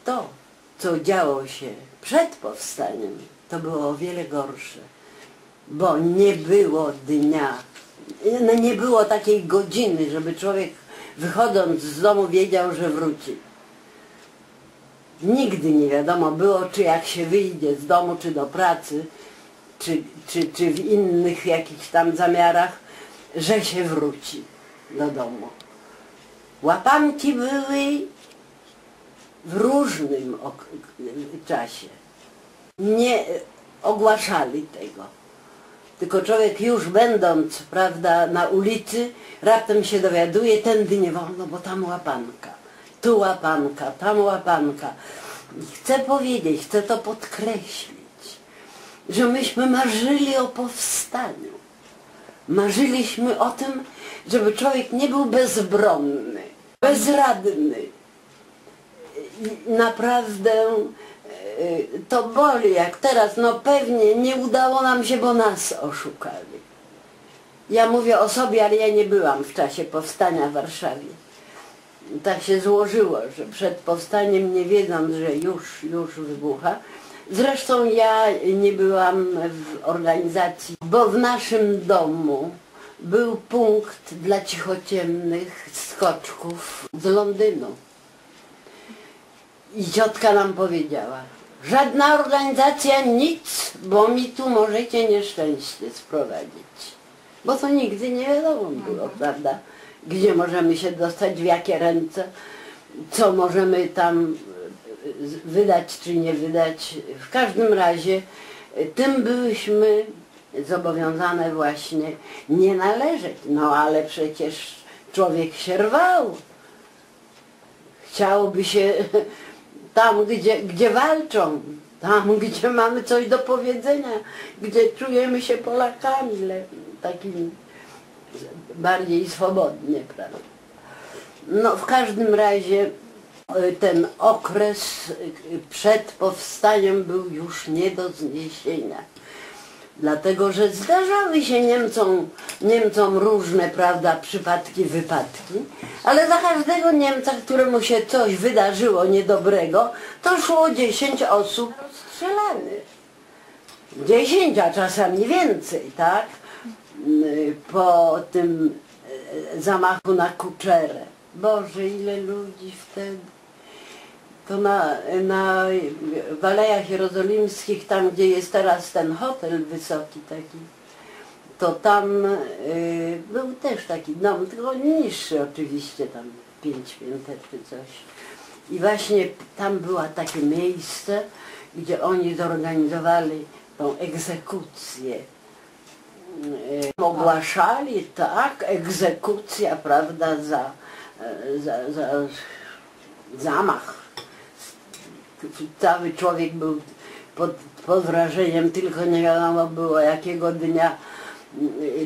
To, co działo się przed powstaniem, to było o wiele gorsze, bo nie było dnia, nie było takiej godziny, żeby człowiek wychodząc z domu wiedział, że wróci. Nigdy nie wiadomo było, czy jak się wyjdzie z domu, czy do pracy, czy w innych jakichś tam zamiarach, że się wróci do domu. Łapanki były w różnym czasie. Nie ogłaszali tego. Tylko człowiek już będąc, prawda, na ulicy, raptem się dowiaduje, tędy nie wolno, bo tam łapanka. Tu łapanka, tam łapanka. Chcę powiedzieć, chcę to podkreślić, że myśmy marzyli o powstaniu. Marzyliśmy o tym, żeby człowiek nie był bezbronny, bezradny. Naprawdę to boli, jak teraz, no pewnie nie udało nam się, bo nas oszukali. Ja mówię o sobie, ale ja nie byłam w czasie powstania w Warszawie. Tak się złożyło, że przed powstaniem, nie wiedząc, że już wybucha. Zresztą ja nie byłam w organizacji, bo w naszym domu był punkt dla cichociemnych skoczków z Londynu. I ciotka nam powiedziała, żadna organizacja, nic, bo mi tu możecie nieszczęście sprowadzić. Bo to nigdy nie wiadomo było, prawda? Gdzie możemy się dostać, w jakie ręce, co możemy tam wydać czy nie wydać. W każdym razie tym byliśmy zobowiązane właśnie nie należeć. No ale przecież człowiek się rwał. Chciałoby się tam, gdzie walczą, tam, gdzie mamy coś do powiedzenia, gdzie czujemy się Polakami, takimi bardziej swobodnie, prawda. No w każdym razie ten okres przed powstaniem był już nie do zniesienia. Dlatego, że zdarzały się Niemcom różne, prawda, przypadki, wypadki, ale za każdego Niemca, któremu się coś wydarzyło niedobrego, to szło 10 osób strzelanych. 10, a czasami więcej, tak? Po tym zamachu na Kuczerę. Boże, ile ludzi wtedy. To w Alejach Jerozolimskich, tam gdzie jest teraz ten hotel wysoki taki, to tam był też taki dom, tylko niższy oczywiście, tam 5 pięter czy coś. I właśnie tam było takie miejsce, gdzie oni zorganizowali tą egzekucję. Ogłaszali, tak, egzekucja, prawda, za zamach. Cały człowiek był pod wrażeniem, tylko nie wiadomo było, jakiego dnia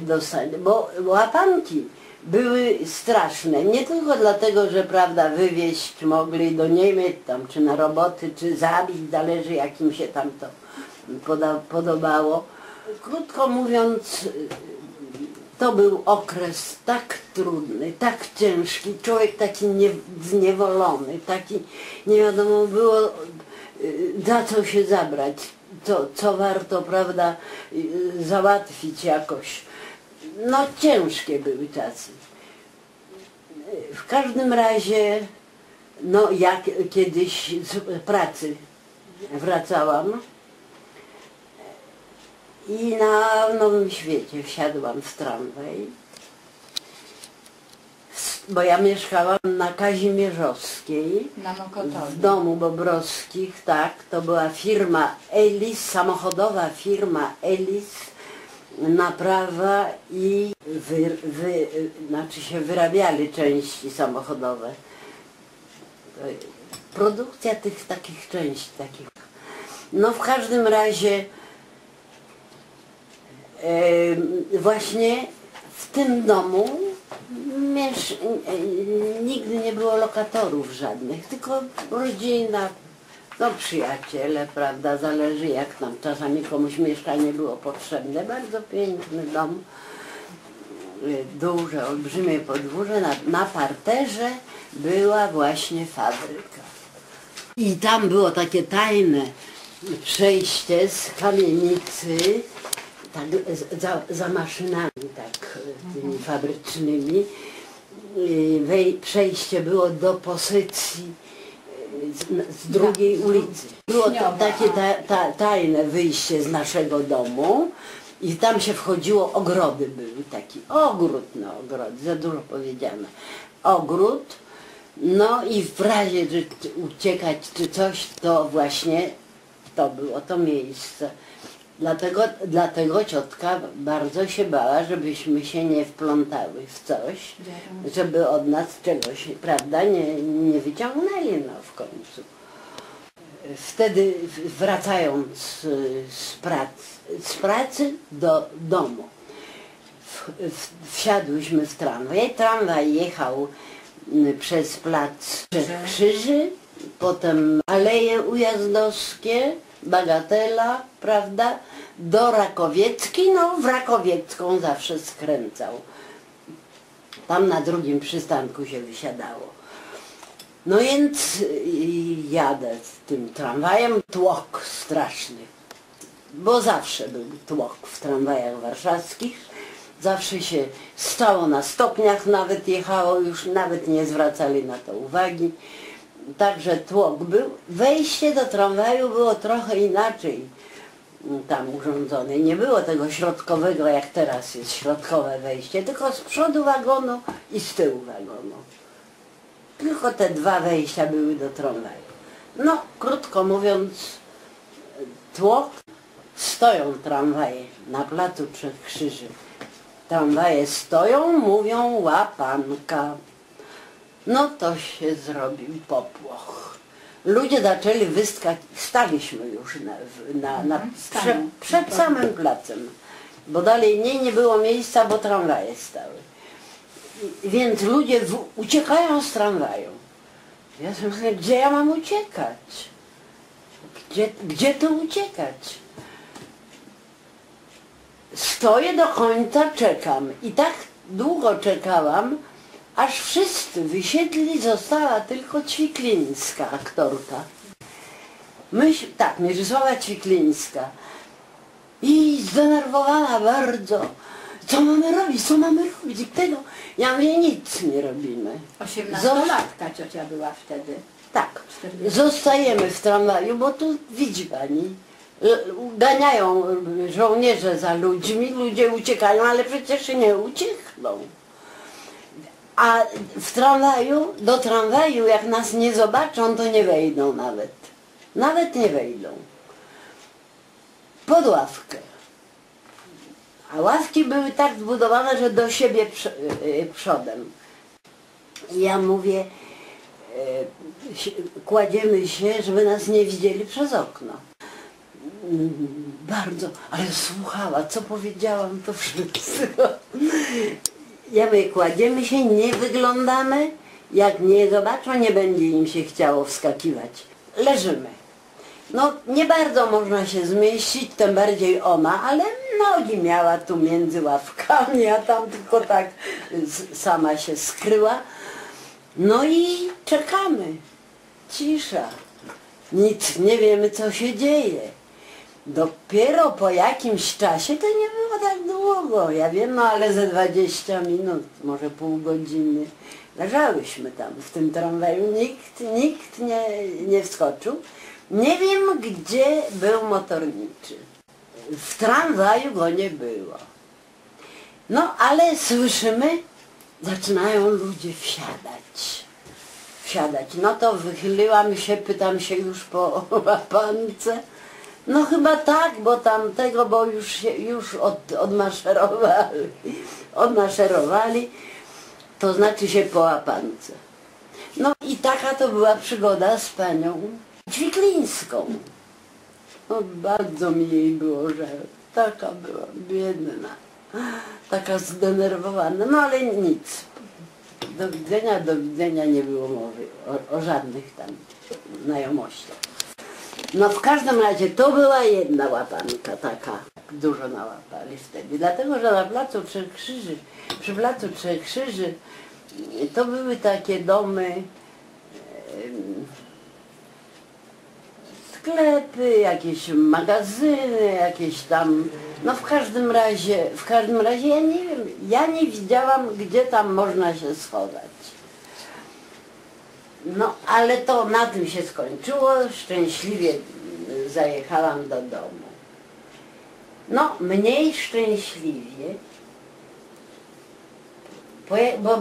dostanie. Bo łapanki były straszne, nie tylko dlatego, że, prawda, wywieźć mogli do Niemiec tam, czy na roboty, czy zabić, zależy jak im się tam to podobało. Krótko mówiąc, to był okres tak trudny, tak ciężki, człowiek taki zniewolony, taki nie wiadomo było, za co się zabrać, co warto, prawda, załatwić jakoś. No ciężkie były czasy. W każdym razie, no jak kiedyś z pracy wracałam, i na Nowym Świecie wsiadłam w tramwaj, bo ja mieszkałam na Kazimierzowskiej, w domu Bobrowskich, tak, to była firma Elis, samochodowa firma Elis, naprawa i znaczy się wyrabiali części samochodowe. Produkcja tych takich części, takich. No w każdym razie właśnie w tym domu nigdy nie było lokatorów żadnych, tylko rodzina, no przyjaciele, prawda, zależy jak tam czasami komuś mieszkanie było potrzebne. Bardzo piękny dom, duże, olbrzymie podwórze, na parterze była właśnie fabryka. I tam było takie tajne przejście z kamienicy, tak za maszynami, tak tymi fabrycznymi. Przejście było do pozycji z drugiej ulicy. Było takie tajne wyjście z naszego domu i tam się wchodziło, ogrody były, taki ogród, no ogród, za dużo powiedziane. Ogród, no i w razie, że uciekać czy coś, to właśnie to było to miejsce. Dlatego ciotka bardzo się bała, żebyśmy się nie wplątały w coś, żeby od nas czegoś, prawda, nie wyciągnęli, no w końcu. Wtedy wracając z pracy do domu, wsiadłyśmy w tramwaj. Tramwaj jechał przez plac Trzech Krzyży, potem Aleje Ujazdowskie, Bagatela, prawda, do Rakowieckiej, no w Rakowiecką zawsze skręcał. Tam na drugim przystanku się wysiadało. No więc jadę z tym tramwajem, tłok straszny, bo zawsze był tłok w tramwajach warszawskich, zawsze się stało na stopniach, nawet jechało, już nawet nie zwracali na to uwagi. Także tłok był. Wejście do tramwaju było trochę inaczej tam urządzone. Nie było tego środkowego, jak teraz jest środkowe wejście, tylko z przodu wagonu i z tyłu wagonu. Tylko te dwa wejścia były do tramwaju. No, krótko mówiąc, tłok. Stoją tramwaje na placu Trzech Krzyży. Tramwaje stoją, mówią łapanka. No to się zrobił popłoch. Ludzie zaczęli wyskakać, staliśmy już przed samym placem, bo dalej nie było miejsca, bo tramwaje stały. Więc ludzie uciekają z tramwaju. Ja sobie myślę, gdzie ja mam uciekać? Gdzie tu uciekać? Stoję do końca, czekam i tak długo czekałam, aż wszyscy wysiedli, została tylko Ćwiklińska, aktorka. Mieczysława Ćwiklińska. I zdenerwowana bardzo. Co mamy robić? Co mamy robić? Tego? Ja mówię, nic nie robimy. 18-latka ciocia była wtedy. Tak. Zostajemy w tramwaju, bo tu widzi pani, ganiają żołnierze za ludźmi, ludzie uciekają, ale przecież nie uciekną. A do tramwaju, jak nas nie zobaczą, to nie wejdą nawet. Nawet nie wejdą. Pod ławkę. A ławki były tak zbudowane, że do siebie przodem. Ja mówię, kładziemy się, żeby nas nie widzieli przez okno. Bardzo, ale słuchała, co powiedziałam, to wszystko. Ja mówię, kładziemy się, nie wyglądamy, jak nie zobaczą, nie będzie im się chciało wskakiwać. Leżymy. No nie bardzo można się zmieścić, tym bardziej ona, ale nogi miała tu między ławkami, a tam tylko tak sama się skryła. No i czekamy. Cisza. Nic nie wiemy, co się dzieje. Dopiero po jakimś czasie, to nie było tak długo, ja wiem, no ale ze 20 minut, może pół godziny, leżałyśmy tam w tym tramwaju, nikt nie wskoczył. Nie wiem, gdzie był motorniczy. W tramwaju go nie było. No ale słyszymy, zaczynają ludzie wsiadać. No to wychyliłam się, pytam się już po łapance. No chyba tak, bo tamtego, bo już odmaszerowali, to znaczy się po łapance. No i taka to była przygoda z panią Ćwiklińską. No bardzo mi jej było żal. Taka była biedna, taka zdenerwowana, no ale nic. Do widzenia nie było mowy o żadnych tam znajomościach. No w każdym razie to była jedna łapanka taka, dużo nałapali wtedy, dlatego że na placu Trzech Krzyży, przy placu Trzech Krzyży to były takie domy sklepy, jakieś magazyny, jakieś tam, no w każdym razie ja nie wiem, ja nie widziałam, gdzie tam można się schować. No, ale to na tym się skończyło, szczęśliwie zajechałam do domu. No, mniej szczęśliwie, bo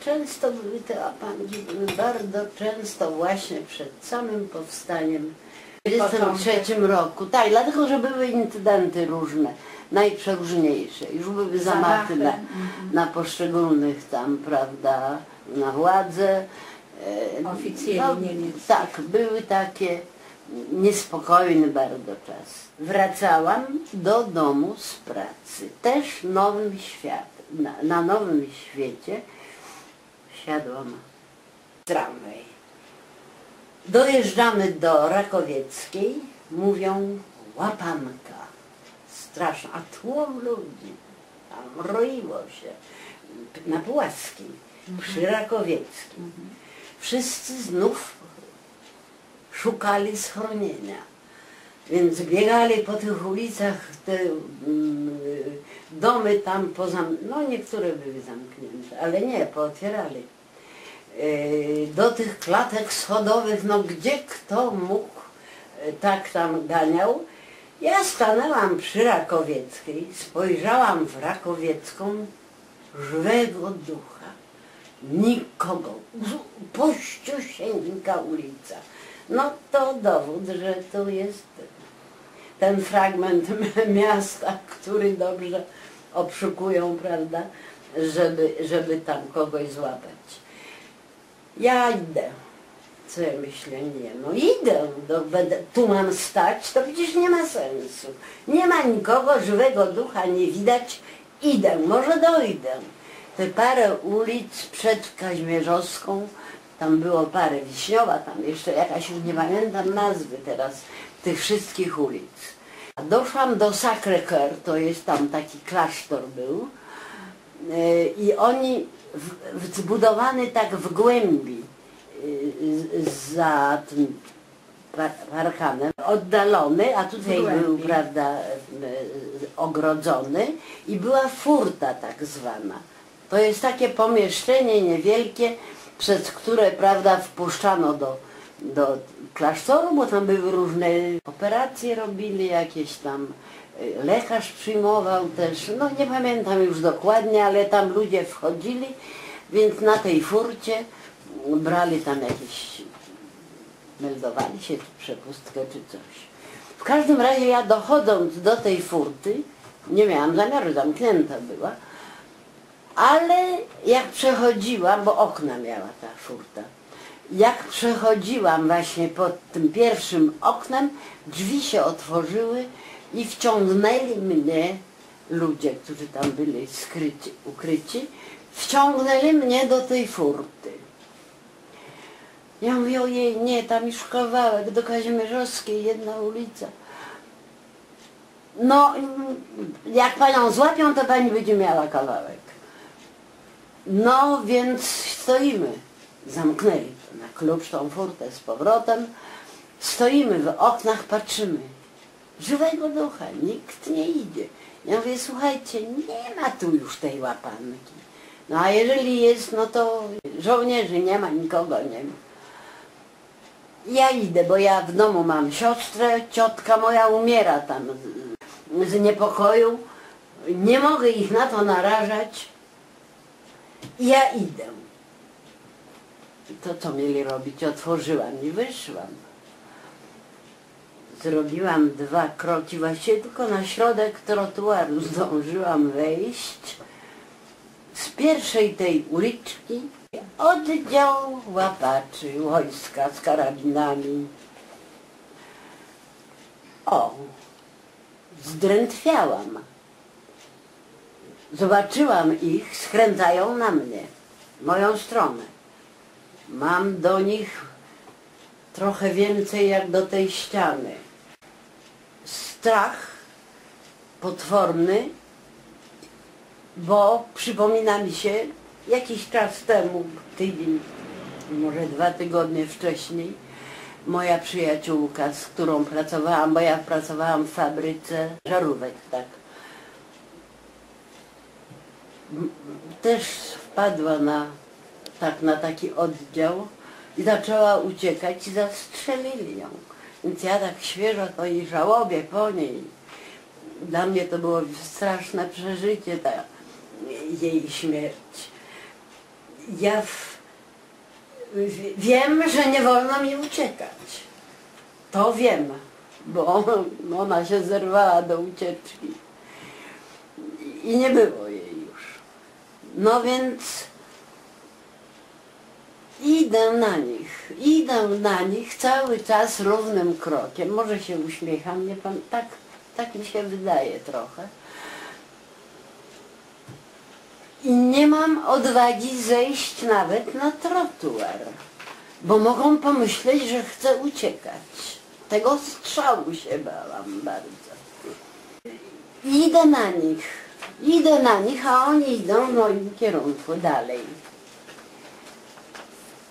często były te apanki, bardzo często właśnie przed samym powstaniem w 1923 roku. Tak, dlatego, że były incydenty różne, najprzeróżniejsze. Już były zamachy na poszczególnych tam, prawda, na władzę. Oficjeli niemieckich. Tak, były takie niespokojny bardzo czas. Wracałam do domu z pracy, też nowym światem. Na nowym świecie wsiadłam w tramwaj. Dojeżdżamy do Rakowieckiej, mówią łapanka. Straszna, a tłum ludzi. Tam roiło się. Na Puławskiej, przy Rakowieckiej. Wszyscy znów szukali schronienia. Więc biegali po tych ulicach, te domy tam no niektóre były zamknięte, ale nie, pootwierali. Do tych klatek schodowych, no gdzie kto mógł, tak tam ganiał. Ja stanęłam przy Rakowieckiej, spojrzałam w Rakowiecką, żywego ducha, nikogo, puściusieńka ulica. No to dowód, że to jest ten fragment miasta, który dobrze obszukują, prawda, żeby tam kogoś złapać. Ja idę. Co ja myślę? Nie, no idę, tu mam stać, to przecież nie ma sensu. Nie ma nikogo, żywego ducha nie widać, idę, może dojdę. Te parę ulic przed Kazimierzowską, tam było parę, Wiśniowa, tam jeszcze jakaś, już nie pamiętam nazwy teraz, tych wszystkich ulic. Doszłam do Sacré-Cœur, to jest tam taki klasztor był i oni zbudowany tak w głębi za tym parkanem, oddalony, a tutaj był, prawda, ogrodzony i była furta tak zwana. To jest takie pomieszczenie niewielkie, przez które, prawda, wpuszczano do klasztoru, bo tam były różne operacje robili, jakieś tam lekarz przyjmował też, no nie pamiętam już dokładnie, ale tam ludzie wchodzili, więc na tej furcie brali tam jakieś, meldowali się, czy przepustkę, czy coś. W każdym razie ja dochodząc do tej furty, nie miałam zamiaru, zamknięta była, ale jak przechodziłam, bo okna miała ta furta, jak przechodziłam właśnie pod tym pierwszym oknem, drzwi się otworzyły i wciągnęli mnie ludzie, którzy tam byli ukryci, wciągnęli mnie do tej furty. Ja mówię, ojej, nie, tam już kawałek, do Kazimierzowskiej, jedna ulica. No, jak panią złapią, to pani będzie miała kawałek. No, więc stoimy. Zamknęli to na klucz tą furtę z powrotem. Stoimy w oknach, patrzymy. Żywego ducha, nikt nie idzie. Ja mówię, słuchajcie, nie ma tu już tej łapanki. No a jeżeli jest, no to żołnierzy nie ma, nikogo nie ma. Ja idę, bo ja w domu mam siostrę, ciotka moja umiera tam z niepokoju. Nie mogę ich na to narażać. Ja idę. To co mieli robić? Otworzyłam i wyszłam. Zrobiłam 2 kroki, właściwie tylko na środek trotuaru zdążyłam wejść. Z pierwszej tej uliczki oddział łapaczy, wojska z karabinami. O, zdrętwiałam. Zobaczyłam ich, skręcają na mnie, w moją stronę. Mam do nich trochę więcej jak do tej ściany. Strach potworny, bo przypomina mi się jakiś czas temu, tydzień, może 2 tygodnie wcześniej, moja przyjaciółka, z którą pracowałam, bo ja pracowałam w fabryce żarówek, tak. Też wpadła na taki oddział i zaczęła uciekać i zastrzelili ją. Więc ja tak świeżo to i żałobię po niej. Dla mnie to było straszne przeżycie, ta jej śmierć. Ja wiem, że nie wolno mi uciekać. To wiem, bo ona się zerwała do ucieczki i nie było jej już. No więc idę na nich cały czas równym krokiem. Może się uśmiecham, nie pan, tak mi się wydaje trochę. I nie mam odwagi zejść nawet na trotuar, bo mogą pomyśleć, że chcę uciekać. Tego strzału się bałam bardzo. Idę na nich, a oni idą w moim kierunku dalej.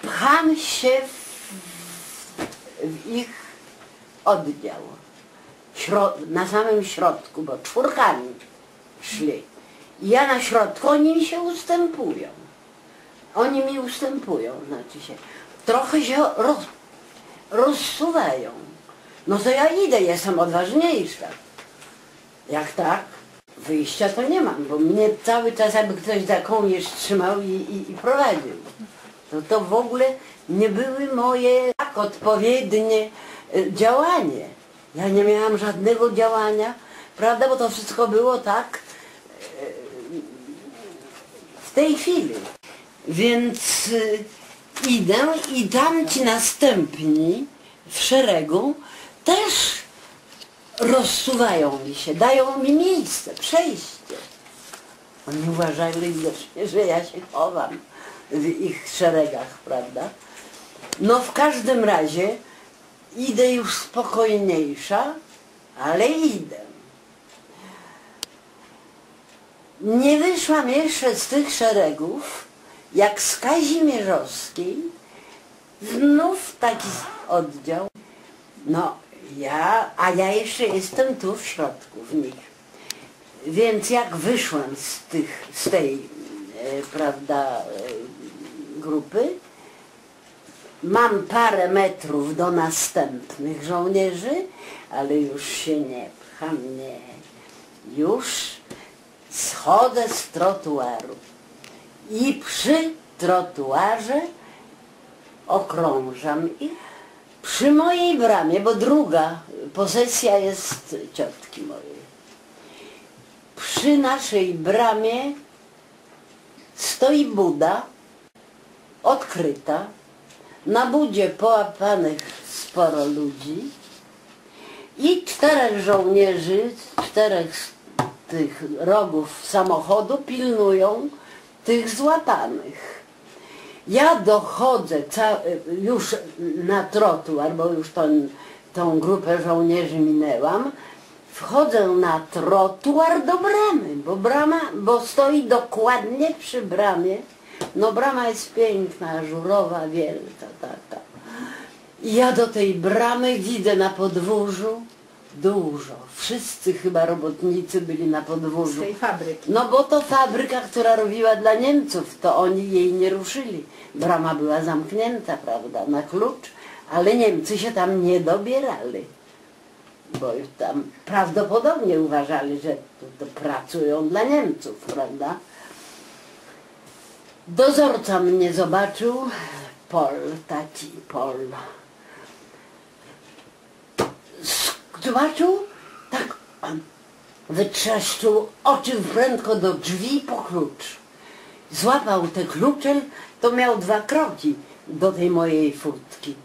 Pcham się w ich oddział, na samym środku, bo czwórkami szli. I ja na środku, oni mi się ustępują. Oni mi ustępują, znaczy się. Trochę się rozsuwają. No to ja idę, jestem odważniejsza. Jak tak, wyjścia to nie mam, bo mnie cały czas jakby ktoś za kołnierz trzymał i prowadził. To w ogóle nie były moje tak odpowiednie działanie. Ja nie miałam żadnego działania, prawda, bo to wszystko było tak w tej chwili. Więc idę i tamci następni w szeregu też rozsuwają mi się, dają mi miejsce, przejście. Oni uważali widocznie, że ja się chowam w ich szeregach, prawda? No w każdym razie idę już spokojniejsza, ale idę. Nie wyszłam jeszcze z tych szeregów, jak z Kazimierzowskiej, znów taki oddział. No a ja jeszcze jestem tu w środku, w nich. Więc jak wyszłam z tej, prawda, grupy, mam parę metrów do następnych żołnierzy, ale już się nie pcham, nie. Już schodzę z trotuaru i przy trotuarze okrążam ich. Przy mojej bramie, bo druga posesja jest ciotki mojej. Przy naszej bramie stoi buda odkryta. Na budzie połapanych sporo ludzi i 4 żołnierzy, 4 tych rogów samochodu pilnują tych złapanych. Ja dochodzę już na trotuar, bo już tą grupę żołnierzy minęłam. Wchodzę na trotuar do bramy, bo stoi dokładnie przy bramie. No brama jest piękna, ażurowa, wielka taka. I ja do tej bramy widzę na podwórzu dużo. Wszyscy chyba robotnicy byli na podwórzu. Z tej fabryki. No bo to fabryka, która robiła dla Niemców, to oni jej nie ruszyli. Brama była zamknięta, prawda, na klucz, ale Niemcy się tam nie dobierali. Bo już tam prawdopodobnie uważali, że to pracują dla Niemców, prawda. Dozorca mnie zobaczył, taki Pol. Zobaczył, tak wytrzeszczył oczy prędko do drzwi po klucz. Złapał te klucze, to miał 2 kroki do tej mojej furtki,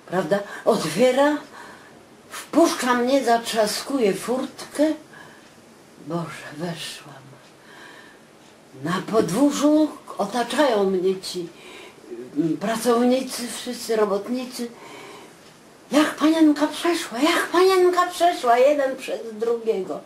prawda? Otwiera, wpuszcza mnie, zatrzaskuje furtkę. Boże, weszłam. Na podwórzu otaczają mnie ci pracownicy, wszyscy robotnicy. Jak panienka przeszła, jeden przez drugiego.